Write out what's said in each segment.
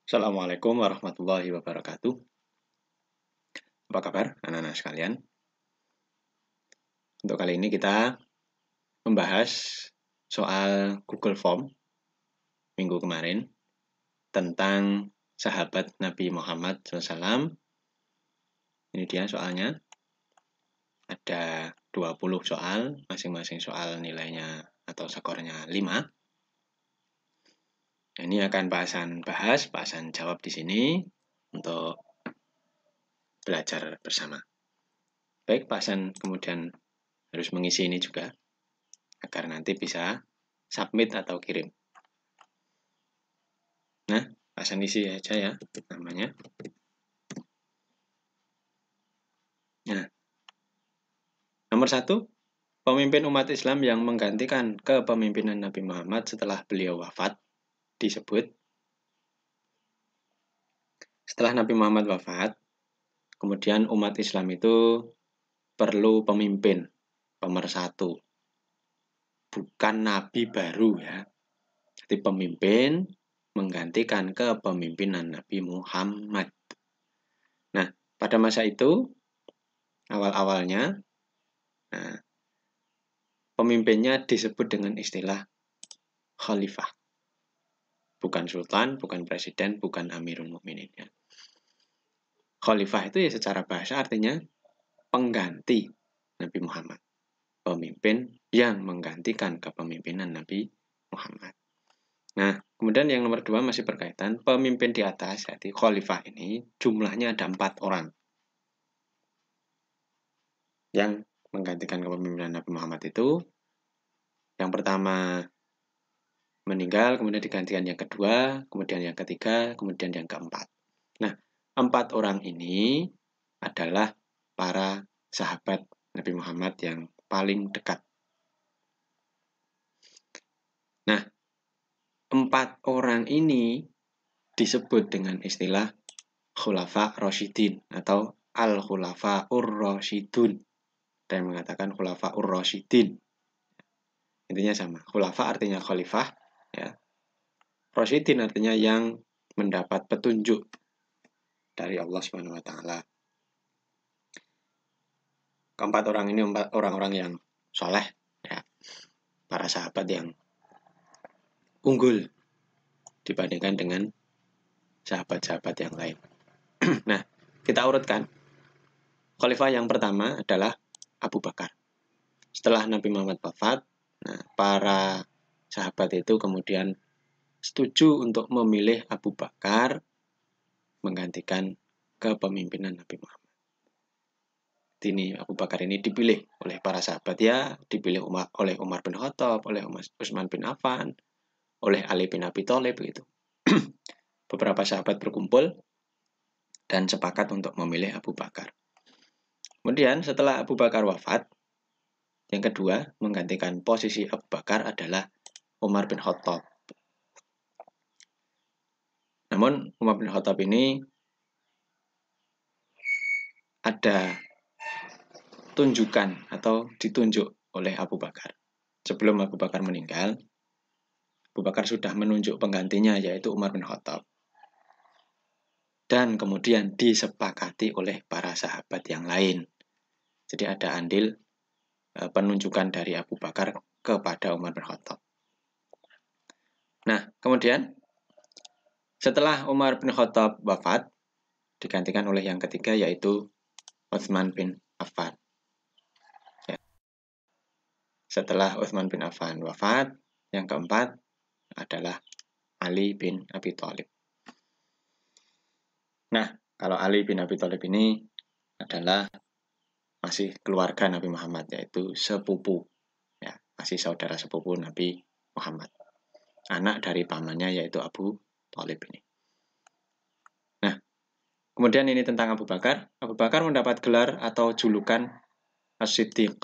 Assalamualaikum warahmatullahi wabarakatuh. Apa kabar anak-anak sekalian? Untuk kali ini kita membahas soal Google Form minggu kemarin tentang sahabat Nabi Muhammad SAW. Ini dia soalnya. Ada 20 soal, masing-masing soal nilainya atau skornya 5. Ini akan bahasan jawab di sini untuk belajar bersama. Baik, Pak Hasan kemudian harus mengisi ini juga agar nanti bisa submit atau kirim. Nah, Pak Hasan isi aja ya namanya. Nah, nomor 1, pemimpin umat Islam yang menggantikan kepemimpinan Nabi Muhammad setelah beliau wafat disebut. Setelah Nabi Muhammad wafat, kemudian umat Islam itu perlu pemimpin pemersatu, bukan nabi baru ya. Jadi pemimpin menggantikan kepemimpinan Nabi Muhammad. Nah, pada masa itu awal-awalnya, pemimpinnya disebut dengan istilah khalifah, bukan sultan, bukan presiden, bukan amirul mukminin ya. Khalifah itu ya secara bahasa artinya pengganti Nabi Muhammad, pemimpin yang menggantikan kepemimpinan Nabi Muhammad. Nah, kemudian yang nomor 2 masih berkaitan pemimpin di atas, jadi khalifah ini jumlahnya ada 4 orang yang menggantikan kepemimpinan Nabi Muhammad itu. Yang pertama meninggal, kemudian digantikan yang kedua, kemudian yang ketiga, kemudian yang keempat. Nah, 4 orang ini adalah para sahabat Nabi Muhammad yang paling dekat. Nah, 4 orang ini disebut dengan istilah Khulafa Rasyidin atau Al-Khulafa Ur-Rasyidun. Ada yang mengatakan Khulafa Ur-Rasyidin. Intinya sama. Khulafa artinya khalifah, ya. Rasyidin artinya yang mendapat petunjuk dari Allah Subhanahu wa taala. Keempat orang ini orang-orang yang soleh, ya. Para sahabat yang unggul dibandingkan dengan sahabat-sahabat yang lain. Nah, kita urutkan. Khalifah yang pertama adalah Abu Bakar. Setelah Nabi Muhammad wafat, para sahabat itu kemudian setuju untuk memilih Abu Bakar menggantikan kepemimpinan Nabi Muhammad. Ini Abu Bakar ini dipilih oleh para sahabat ya, dipilih oleh Umar bin Khattab, oleh Utsman bin Affan, oleh Ali bin Abi Thalib begitu. Beberapa sahabat berkumpul dan sepakat untuk memilih Abu Bakar. Kemudian setelah Abu Bakar wafat, yang kedua menggantikan posisi Abu Bakar adalah Umar bin Khattab. Namun Umar bin Khattab ini ada tunjukan atau ditunjuk oleh Abu Bakar. Sebelum Abu Bakar meninggal, Abu Bakar sudah menunjuk penggantinya yaitu Umar bin Khattab. Dan kemudian disepakati oleh para sahabat yang lain. Jadi ada andil penunjukan dari Abu Bakar kepada Umar bin Khattab. Nah, kemudian setelah Umar bin Khattab wafat, digantikan oleh yang ketiga yaitu Utsman bin Affan. Ya. Setelah Utsman bin Affan wafat, yang keempat adalah Ali bin Abi Thalib. Nah, kalau Ali bin Abi Thalib ini adalah masih keluarga Nabi Muhammad, yaitu sepupu, ya, masih saudara sepupu Nabi Muhammad, anak dari pamannya yaitu Abu Thalib ini. Nah, kemudian ini tentang Abu Bakar. Abu Bakar mendapat gelar atau julukan As-Siddiq,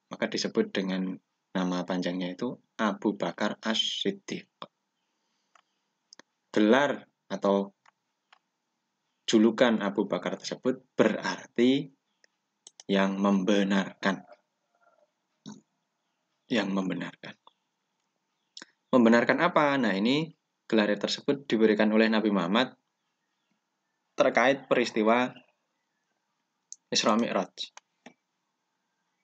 maka disebut dengan nama panjangnya itu Abu Bakar As-Siddiq. Gelar atau julukan Abu Bakar tersebut berarti yang membenarkan. Yang membenarkan. Membenarkan apa? Nah, ini gelar tersebut diberikan oleh Nabi Muhammad terkait peristiwa Isra Mi'raj.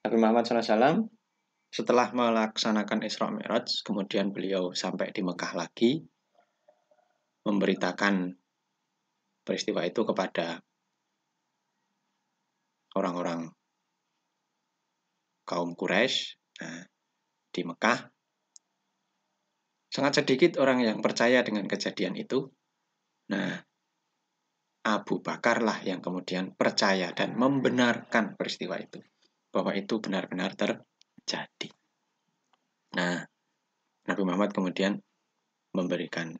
Nabi Muhammad SAW setelah melaksanakan Isra Mi'raj, kemudian beliau sampai di Mekah lagi, memberitakan peristiwa itu kepada orang-orang kaum Quraisy. Nah, di Mekah sangat sedikit orang yang percaya dengan kejadian itu. Nah, Abu Bakar lah yang kemudian percaya dan membenarkan peristiwa itu, bahwa itu benar-benar terjadi. Nah, Nabi Muhammad kemudian memberikan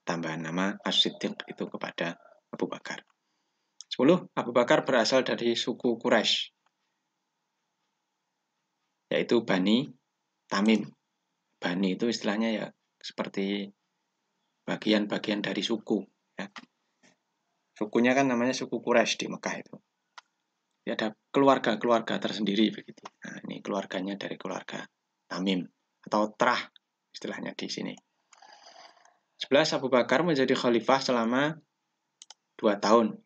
tambahan nama As-Siddiq itu kepada Abu Bakar. 10. Abu Bakar berasal dari suku Quraisy, yaitu Bani Tamim. Bani itu istilahnya ya seperti bagian-bagian dari suku. Ya. Sukunya kan namanya suku Quraisy di Mekah itu. Ya, ada keluarga-keluarga tersendiri begitu. Nah, ini keluarganya dari keluarga Tamim atau Trah istilahnya di sini. 11. Abu Bakar menjadi khalifah selama 2 tahun.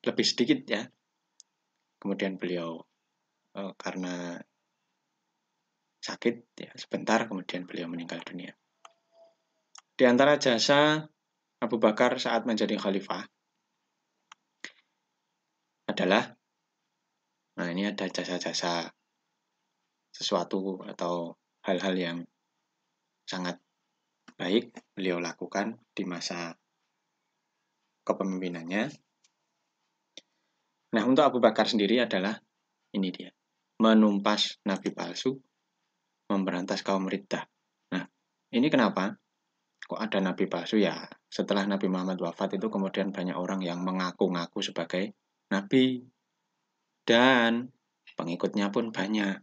Lebih sedikit ya. Kemudian beliau karena sakit ya sebentar, kemudian beliau meninggal dunia. Di antara jasa Abu Bakar saat menjadi khalifah adalah, nah ini ada jasa-jasa sesuatu atau hal-hal yang sangat baik beliau lakukan di masa kepemimpinannya. Nah, untuk Abu Bakar sendiri adalah ini dia, menumpas nabi palsu, memberantas kaum riddah. Nah, ini kenapa? Kok ada nabi palsu ya? Setelah Nabi Muhammad wafat itu kemudian banyak orang yang mengaku-ngaku sebagai nabi dan pengikutnya pun banyak.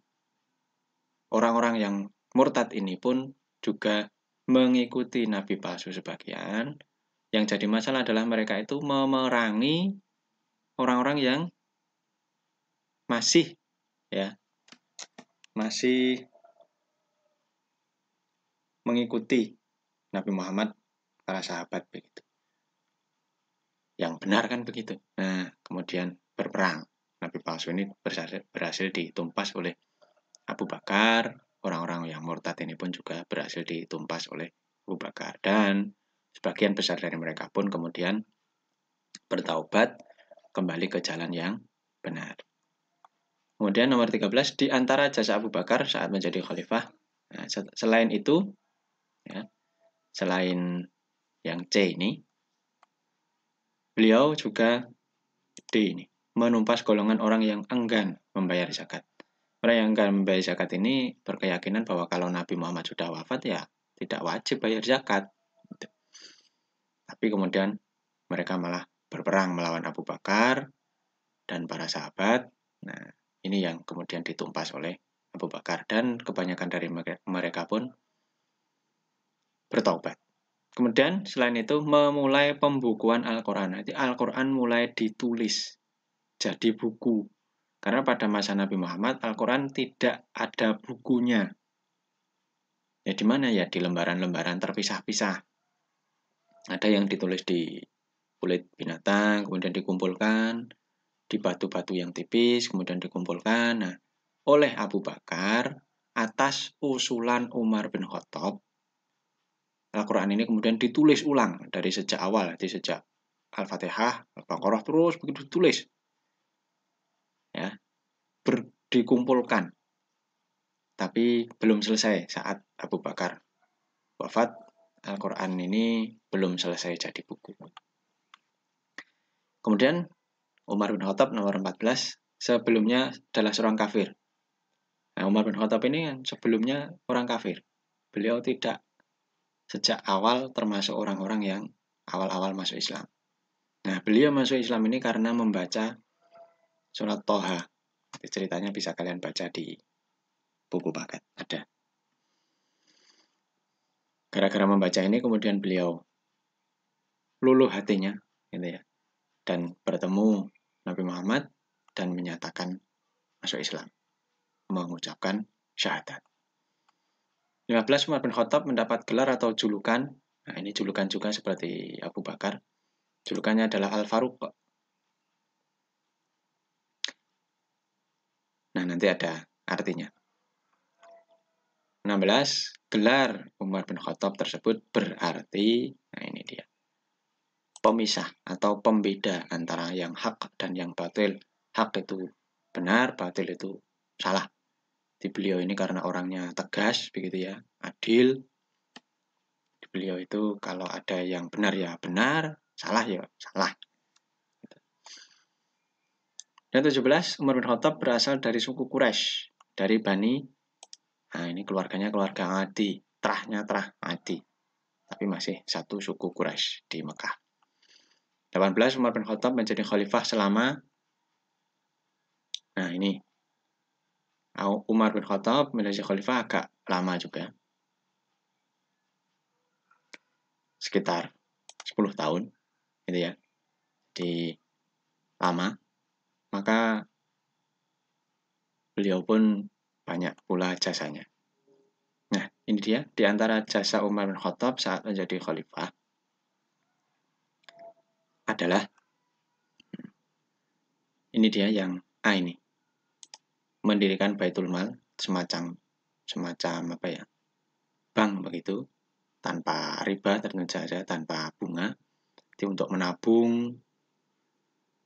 Orang-orang yang murtad ini pun juga mengikuti nabi palsu sebagian. Yang jadi masalah adalah mereka itu memerangi orang-orang yang masih mengikuti Nabi Muhammad, para sahabat begitu. Yang benar kan begitu. Nah, kemudian berperang. Nabi palsu ini berhasil ditumpas oleh Abu Bakar. Orang-orang yang murtad ini pun juga berhasil ditumpas oleh Abu Bakar. Dan sebagian besar dari mereka pun kemudian bertaubat kembali ke jalan yang benar. Kemudian nomor 13, di antara jasa Abu Bakar saat menjadi khalifah, nah, selain itu, ya, selain yang C ini, beliau juga D ini, menumpas golongan orang yang enggan membayar zakat. Orang yang enggan membayar zakat ini berkeyakinan bahwa kalau Nabi Muhammad sudah wafat ya tidak wajib bayar zakat. Tapi kemudian mereka malah berperang melawan Abu Bakar dan para sahabat. Nah, ini yang kemudian ditumpas oleh Abu Bakar dan kebanyakan dari mereka pun bertaubat. Kemudian selain itu memulai pembukuan Al-Quran. Nanti Al-Quran mulai ditulis jadi buku. Karena pada masa Nabi Muhammad Al-Quran tidak ada bukunya. Ya di mana ya? Di lembaran-lembaran terpisah-pisah. Ada yang ditulis di kulit binatang, kemudian dikumpulkan di batu-batu yang tipis, kemudian dikumpulkan. Nah, oleh Abu Bakar atas usulan Umar bin Khattab, Al-Quran ini kemudian ditulis ulang dari sejak awal, dari sejak Al-Fatihah, Al-Baqarah terus begitu ditulis, ya, dikumpulkan. Tapi belum selesai saat Abu Bakar wafat, Al-Quran ini belum selesai jadi buku. Kemudian Umar bin Khattab nomor 14, sebelumnya adalah seorang kafir. Nah, Umar bin Khattab ini kan sebelumnya orang kafir. Beliau tidak sejak awal termasuk orang-orang yang awal-awal masuk Islam. Nah, beliau masuk Islam ini karena membaca surat Toha. Ceritanya bisa kalian baca di buku Bakat, ada. Gara-gara membaca ini kemudian beliau luluh hatinya, gitu ya, dan bertemu Nabi Muhammad dan menyatakan masuk Islam, mengucapkan syahadat. 15, Umar bin Khattab mendapat gelar atau julukan. Nah, ini julukan juga seperti Abu Bakar, Julukannya adalah Al-Faruq. Nah, nanti ada artinya. 16. Gelar Umar bin Khattab tersebut berarti, nah ini dia, pemisah atau pembeda antara yang hak dan yang batil. Hak itu benar, batil itu salah. Di beliau ini karena orangnya tegas, begitu ya, adil. Di beliau itu kalau ada yang benar ya benar, salah ya salah. Dan 17, Umar bin Khattab berasal dari suku Quraisy, dari Bani. Nah, ini keluarganya keluarga Adi, terahnya terah Adi. Tapi masih satu suku Quraisy di Mekah. 18, Umar bin Khattab menjadi khalifah selama, nah ini, Umar bin Khattab menjadi khalifah agak lama juga. Sekitar 10 tahun, gitu ya. Di lama. Maka beliau pun banyak pula jasanya. Nah, ini dia, di antara jasa Umar bin Khattab saat menjadi khalifah adalah, ini dia yang ini, mendirikan Baitul Mal, semacam apa ya, bank begitu, tanpa riba tentu saja, tanpa bunga, jadi untuk menabung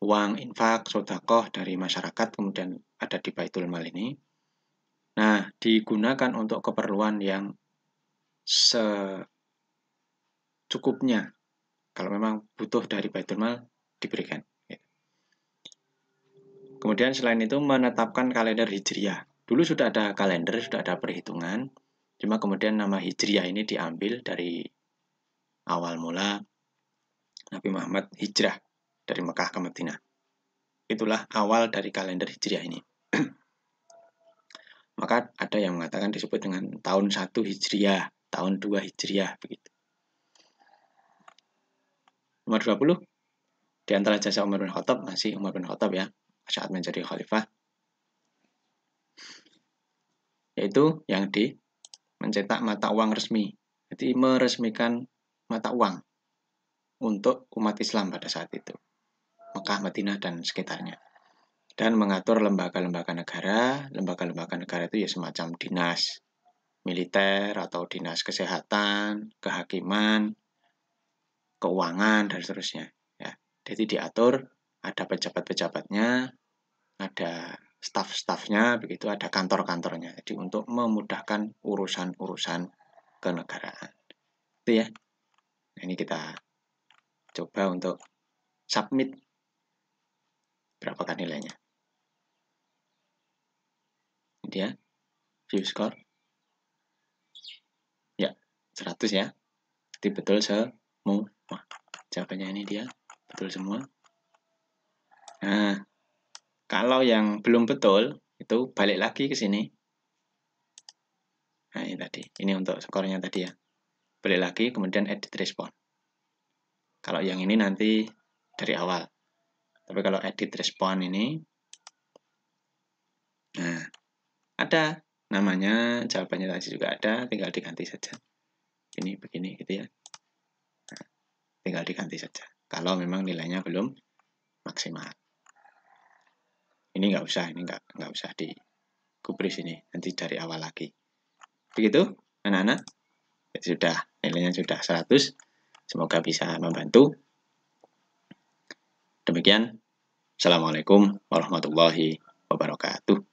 uang infak, sedekah dari masyarakat, kemudian ada di Baitul Mal ini. Nah, digunakan untuk keperluan yang secukupnya. Kalau memang butuh dari Baitul Mal, diberikan. Kemudian selain itu menetapkan kalender Hijriah. Dulu sudah ada kalender, sudah ada perhitungan. Cuma kemudian nama Hijriah ini diambil dari awal mula Nabi Muhammad hijrah dari Mekah ke Madinah. Itulah awal dari kalender Hijriah ini. Maka ada yang mengatakan disebut dengan tahun 1 Hijriah, tahun 2 Hijriah, begitu. Nomor 20, di antara jasa Umar bin Khattab, masih Umar bin Khattab ya, saat menjadi khalifah, yaitu yang mencetak mata uang resmi. Jadi meresmikan mata uang untuk umat Islam pada saat itu, Mekah, Madinah, dan sekitarnya. Dan mengatur lembaga-lembaga negara. Lembaga-lembaga negara itu ya semacam dinas militer atau dinas kesehatan, kehakiman, keuangan, dan seterusnya. Ya. Jadi diatur, ada pejabat-pejabatnya, ada staf-stafnya, begitu, ada kantor-kantornya. Jadi untuk memudahkan urusan-urusan kenegaraan. Itu ya. Nah, ini kita coba untuk submit. Berapakah nilainya? Ini dia, view score. Ya, 100 ya. Jadi betul semua. Jawabannya ini dia, betul semua. Nah, kalau yang belum betul, itu balik lagi ke sini. Nah, ini tadi. Ini untuk skornya tadi ya. Balik lagi, kemudian edit respon. Kalau yang ini nanti dari awal. Tapi kalau edit respon ini, nah, ada namanya, jawabannya tadi juga ada, tinggal diganti saja. Ini begini gitu ya. Nah, tinggal diganti saja. Kalau memang nilainya belum maksimal. Ini nggak usah, ini nggak usah digubris ini, nanti dari awal lagi. Begitu, anak-anak. Sudah, nilainya sudah 100. Semoga bisa membantu. Demikian. Assalamualaikum warahmatullahi wabarakatuh.